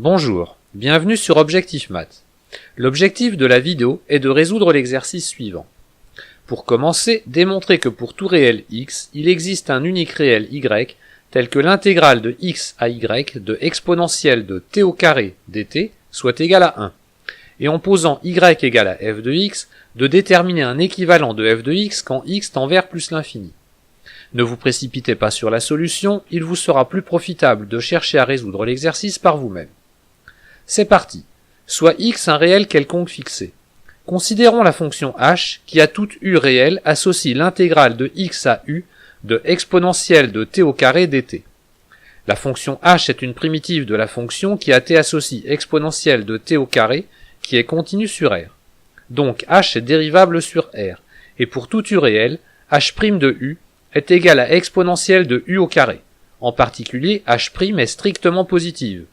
Bonjour, bienvenue sur Objectif Math. L'objectif de la vidéo est de résoudre l'exercice suivant. Pour commencer, démontrez que pour tout réel x, il existe un unique réel y tel que l'intégrale de x à y de exponentielle de t au carré dt soit égale à 1. Et en posant y égale à f de x, de déterminer un équivalent de f de x quand x tend vers plus l'infini. Ne vous précipitez pas sur la solution, il vous sera plus profitable de chercher à résoudre l'exercice par vous-même. C'est parti. Soit x un réel quelconque fixé. Considérons la fonction h qui à toute u réelle associe l'intégrale de x à u de exponentielle de t au carré dt. La fonction h est une primitive de la fonction qui à t associe exponentielle de t au carré qui est continue sur R. Donc h est dérivable sur R, et pour toute u réelle, h' de u est égal à exponentielle de u au carré. En particulier, h' est strictement positive.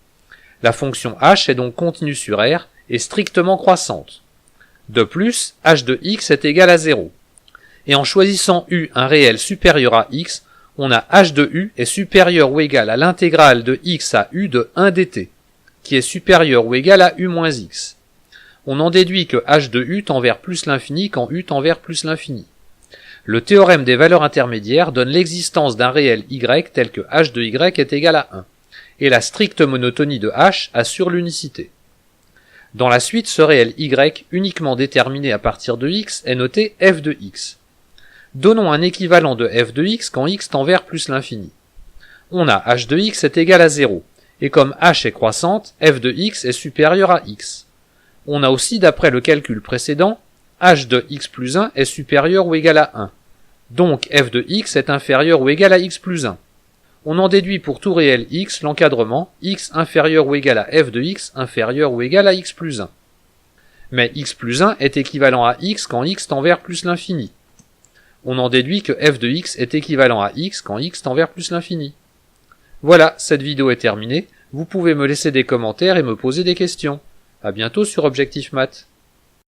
La fonction h est donc continue sur R et strictement croissante. De plus, h de x est égal à 0. Et en choisissant u un réel supérieur à x, on a h de u est supérieur ou égal à l'intégrale de x à u de 1 dt, qui est supérieur ou égal à u moins x. On en déduit que h de u tend vers plus l'infini quand u tend vers plus l'infini. Le théorème des valeurs intermédiaires donne l'existence d'un réel y tel que h de y est égal à 1, et la stricte monotonie de h assure l'unicité. Dans la suite, ce réel y, uniquement déterminé à partir de x, est noté f de x. Donnons un équivalent de f de x quand x tend vers plus l'infini. On a h de x est égal à 0, et comme h est croissante, f de x est supérieur à x. On a aussi, d'après le calcul précédent, h de x plus 1 est supérieur ou égal à 1. Donc f de x est inférieur ou égal à x plus 1. On en déduit pour tout réel x l'encadrement x inférieur ou égal à f de x inférieur ou égal à x plus 1. Mais x plus 1 est équivalent à x quand x tend vers plus l'infini. On en déduit que f de x est équivalent à x quand x tend vers plus l'infini. Voilà, cette vidéo est terminée. Vous pouvez me laisser des commentaires et me poser des questions. À bientôt sur Objectif Math.